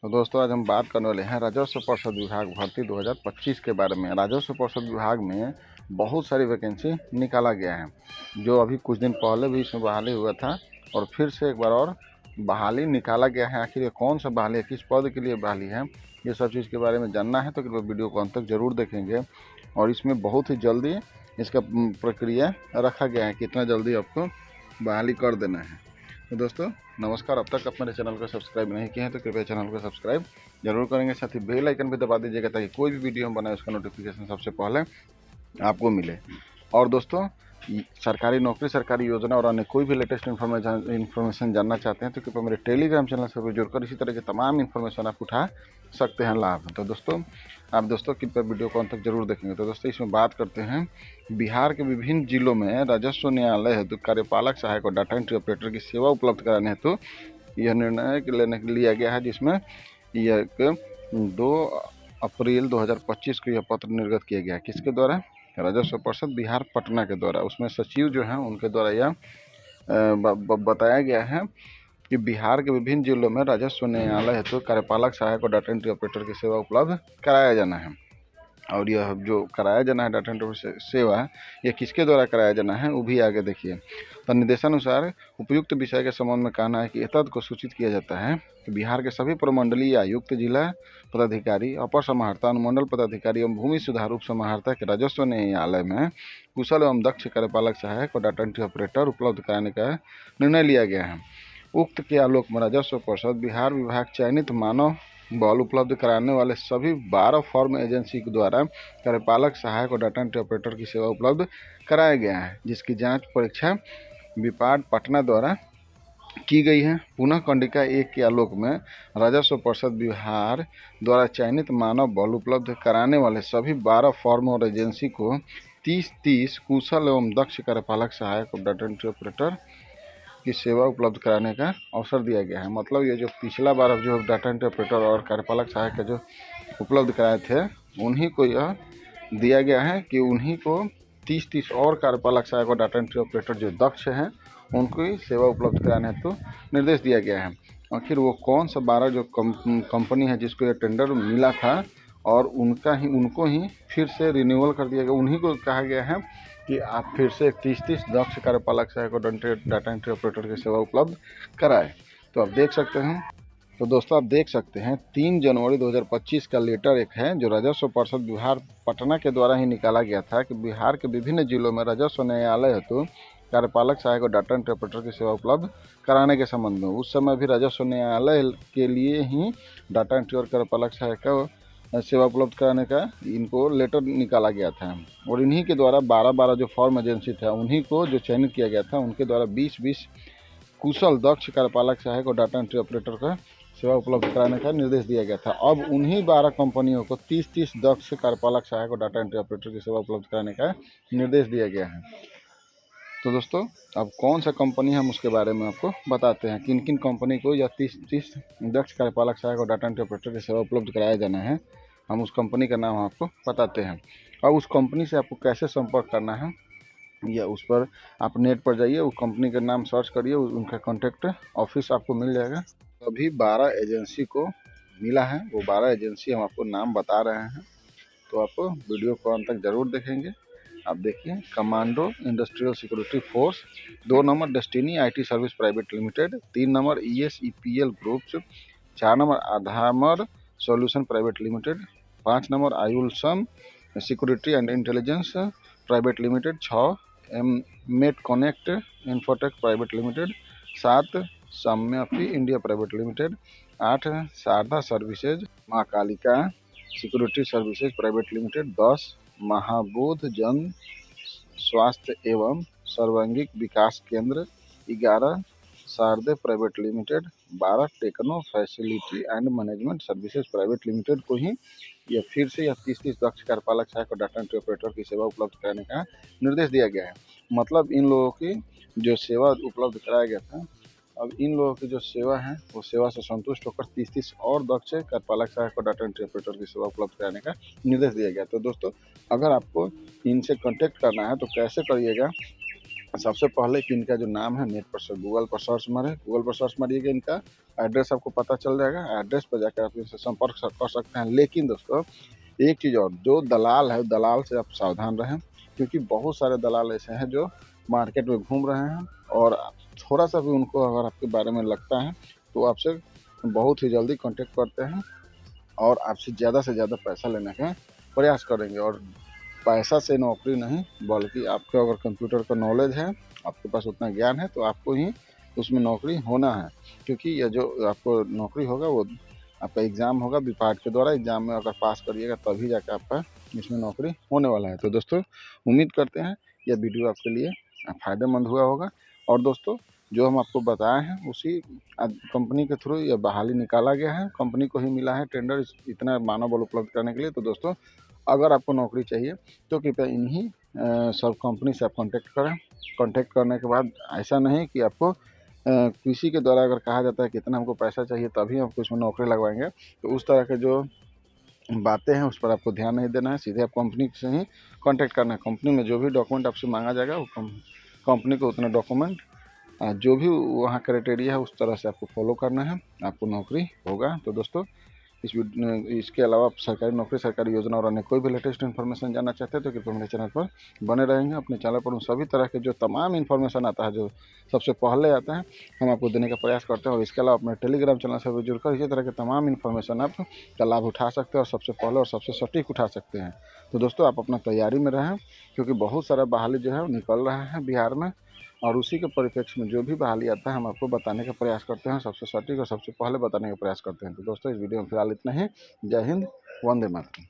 तो दोस्तों आज हम बात करने वाले हैं राजस्व पर्षद विभाग भर्ती 2025 के बारे में। राजस्व पर्षद विभाग में बहुत सारी वैकेंसी निकाला गया है, जो अभी कुछ दिन पहले भी इसमें बहाली हुआ था और फिर से एक बार और बहाली निकाला गया है। आखिर ये कौन सा बहाली है, किस पद के लिए बहाली है, ये सब चीज़ के बारे में जानना है तो कृपया वीडियो को अंत तक जरूर देखेंगे। और इसमें बहुत ही जल्दी इसका प्रक्रिया रखा गया है, कितना जल्दी आपको बहाली कर देना है। तो दोस्तों नमस्कार, अब तक आप मेरे चैनल को सब्सक्राइब नहीं किए हैं तो कृपया चैनल को सब्सक्राइब जरूर करेंगे, साथ ही बेल आइकन भी दबा दीजिएगा ताकि कोई भी वीडियो हम बनाए उसका नोटिफिकेशन सबसे पहले आपको मिले। और दोस्तों सरकारी नौकरी, सरकारी योजना और अन्य कोई भी लेटेस्ट इन्फॉर्मेशन जानना चाहते हैं तो कृपया मेरे टेलीग्राम चैनल से जुड़कर इसी तरह के तमाम इन्फॉर्मेशन आप उठा सकते हैं लाभ। तो दोस्तों आप कृपया वीडियो को अंत तक जरूर देखेंगे। तो दोस्तों इसमें बात करते हैं बिहार के विभिन्न जिलों में राजस्व न्यायालय हेतु कार्यपालक, सहायक और डाटा एंट्री ऑपरेटर की सेवा उपलब्ध कराने हेतु यह निर्णय लिया गया है, जिसमें यह 2 अप्रैल 2025 को यह पत्र निर्गत किया गया है। किसके द्वारा? राजस्व पर्षद बिहार पटना के द्वारा। उसमें सचिव जो हैं उनके द्वारा यह बताया गया है कि बिहार के विभिन्न जिलों में राजस्व न्यायालय हेतु कार्यपालक, सहायक और डाटा एंट्री ऑपरेटर की सेवा उपलब्ध कराया जाना है। और यह जो कराया जाना है डाटा एंट्री सेवा, यह किसके द्वारा कराया जाना है वो भी आगे देखिए। तो निर्देशानुसार उपयुक्त विषय के संबंध में कहना है कि एतद को सूचित किया जाता है कि बिहार के सभी प्रमंडलीय आयुक्त, जिला पदाधिकारी, अपर समाहर्ता, अनुमंडल पदाधिकारी एवं भूमि सुधार उप समाहर्ता के राजस्व न्यायालय में कुशल एवं दक्ष कार्यपालक, सहायक और डाटा एंट्री ऑपरेटर उपलब्ध कराने का निर्णय लिया गया है। उक्त के आलोक में राजस्व पर्षद बिहार विभाग चयनित मानव बल उपलब्ध कराने वाले सभी 12 फॉर्म एजेंसी के द्वारा कार्यपालक, सहायक और डाटा एंट्री ऑपरेटर की सेवा उपलब्ध कराया गया है, जिसकी जांच परीक्षा विपाड पटना द्वारा की गई है। पुनः कंडिका 1 के आलोक में राजस्व पर्षद बिहार द्वारा चयनित मानव बल उपलब्ध कराने वाले सभी 12 फॉर्म और एजेंसी को 30-30 कुशल एवं दक्ष कार्यपालक, सहायक और डाटा एंट्री ऑपरेटर की सेवा उपलब्ध कराने का अवसर दिया गया है। मतलब ये जो पिछला बार जो डाटा एंट्री ऑपरेटर और कार्यपालक, सहायक का जो उपलब्ध कराए थे, उन्हीं को यह दिया गया है कि उन्हीं को 30-30 और कार्यपालक, सहायक और डाटा एंट्री ऑपरेटर जो दक्ष हैं उनको ही सेवा उपलब्ध कराने हेतु निर्देश दिया गया है। आखिर वो कौन सा 12 जो कंपनी है जिसको ये टेंडर मिला था और उनको ही फिर से रिन्यूअल कर दिया गया, उन्हीं को कहा गया है कि आप फिर से 30-30 दक्ष कार्यपालक, सहायक और डाटा एंट्री ऑपरेटर की सेवा उपलब्ध कराए। तो आप देख सकते हैं। तो दोस्तों आप देख सकते हैं 3 जनवरी 2025 का लेटर एक है जो राजस्व पर्षद बिहार पटना के द्वारा ही निकाला गया था कि बिहार के विभिन्न जिलों में राजस्व न्यायालय हेतु कार्यपालक, सहायक और डाटा एंट्री ऑपरेटर की सेवा उपलब्ध कराने के संबंध में। उस समय भी राजस्व न्यायालय के लिए ही डाटा एंट्री और कार्यपालक, सहायक का सेवा उपलब्ध कराने का इनको लेटर निकाला गया था। और इन्हीं के द्वारा 12 जो फॉर्म एजेंसी था उन्हीं को जो चयनित किया गया था, उनके द्वारा 20-20 कुशल दक्ष कार्यपालक, सहायक और डाटा एंट्री ऑपरेटर का सेवा उपलब्ध कराने का निर्देश दिया गया था। अब उन्हीं 12 कंपनियों को 30-30 दक्ष कार्यपालक, सहायक और डाटा एंट्री ऑपरेटर की सेवा उपलब्ध कराने का निर्देश दिया गया है। तो दोस्तों अब कौन सा कंपनी हम उसके बारे में आपको बताते हैं, किन किन कंपनी को या 30-30 दक्ष कार्यपालक, सहायक और डाटा एंट्री ऑपरेटर की सेवा उपलब्ध कराया जाना है, हम उस कंपनी का नाम आपको बताते हैं। और उस कंपनी से आपको कैसे संपर्क करना है, या उस पर आप नेट पर जाइए, उस कंपनी का नाम सर्च करिए, उनका कॉन्टैक्ट ऑफिस आपको मिल जाएगा। अभी 12 एजेंसी को मिला है, वो 12 एजेंसी हम आपको नाम बता रहे हैं, तो आप वीडियो को अंत तक जरूर देखेंगे। आप देखिए, commando industrial security force, 2 number destiny IT service private limited, 3 number ESEPL groups, 4 number आधामर सॉल्यूशन प्राइवेट लिमिटेड, 5 नंबर आयुलसम security and intelligence private limited, 6 met connect infotech private limited, 7 साम्याफी India private limited, 8 Sharda services Maa Kalika security services private limited, 10 Mahabodh Jan Swasthya evam Sarvangin Vikas Kendra, 11 Sharde private limited, 12 techno facility and management services private limited को ही यह फिर से यह 30-30 दक्ष कार्यपालक, सहायक और डाटा एंट्री ऑपरेटर की सेवा उपलब्ध कराने का निर्देश दिया गया है। मतलब इन लोगों की जो सेवा उपलब्ध कराया गया था, अब इन लोगों की जो सेवा है वो सेवा से संतुष्ट होकर 30-30 और दक्ष कार्यपालक, सहायक और डाटा एंट्री ऑपरेटर की सेवा उपलब्ध कराने का निर्देश दिया गया। तो दोस्तों अगर आपको इनसे कांटेक्ट करना है तो कैसे करिएगा, सबसे पहले कि इनका जो नाम है नेट पर गूगल पर सर्च मारें, गूगल पर सर्च मारिएगा, इनका एड्रेस आपको पता चल जाएगा। एड्रेस पर जाकर आप इनसे संपर्क कर सकते हैं। लेकिन दोस्तों एक चीज़ और, जो दलाल है दलाल से आप सावधान रहें, क्योंकि बहुत सारे दलाल ऐसे हैं जो मार्केट में घूम रहे हैं और थोड़ा सा भी उनको अगर आपके बारे में लगता है तो आपसे बहुत ही जल्दी कांटेक्ट करते हैं और आपसे ज़्यादा से ज़्यादा पैसा लेने का प्रयास करेंगे। और पैसा से नौकरी नहीं, बल्कि आपको अगर कंप्यूटर का नॉलेज है, आपके पास उतना ज्ञान है, तो आपको ही उसमें नौकरी होना है। क्योंकि ये जो आपको नौकरी होगा वो आपका एग्ज़ाम होगा विपाट के द्वारा, एग्ज़ाम में अगर पास करिएगा तभी जाकर आपका इसमें नौकरी होने वाला है। तो दोस्तों उम्मीद करते हैं यह वीडियो आपके लिए फ़ायदेमंद हुआ होगा। और दोस्तों जो हम आपको बताए हैं उसी कंपनी के थ्रू यह बहाली निकाला गया है, कंपनी को ही मिला है टेंडर इतना मानव बल उपलब्ध करने के लिए। तो दोस्तों अगर आपको नौकरी चाहिए तो कृपया इन्हीं सब कंपनी से आप कांटेक्ट करें। कांटेक्ट करने के बाद ऐसा नहीं कि आपको किसी के द्वारा अगर कहा जाता है कि इतना हमको पैसा चाहिए तभी हमको इसमें नौकरी लगवाएंगे, तो उस तरह के जो बातें हैं उस पर आपको ध्यान नहीं देना है। सीधे आप कंपनी से ही कांटेक्ट करना है। कंपनी में जो भी डॉक्यूमेंट आपसे मांगा जाएगा वो कंपनी को उतना डॉक्यूमेंट जो भी वहाँ क्राइटेरिया है उस तरह से आपको फॉलो करना है, आपको नौकरी होगा। तो दोस्तों इसके अलावा आप सरकारी नौकरी, सरकारी योजना और अन्य कोई भी लेटेस्ट इन्फॉर्मेशन जानना चाहते हैं तो कृपया मेरे चैनल पर बने रहेंगे। अपने चैनल पर उन सभी तरह के जो तमाम इन्फॉर्मेशन आता है, जो सबसे पहले आता है, हम आपको देने का प्रयास करते हैं। और इसके अलावा अपने टेलीग्राम चैनल से भी जुड़कर इसी तरह के तमाम इन्फॉर्मेशन आप का लाभ उठा सकते हैं और सबसे पहले और सबसे सटीक उठा सकते हैं। तो दोस्तों आप अपना तैयारी में रहें, क्योंकि बहुत सारा बहाली जो है वो निकल रहा है बिहार में, और उसी के परिप्रेक्ष्य में जो भी बहाली आता है हम आपको बताने का प्रयास करते हैं, सबसे सटीक और सबसे पहले बताने का प्रयास करते हैं। तो दोस्तों इस वीडियो में फिलहाल इतना ही। जय हिंद, वंदे मातरम।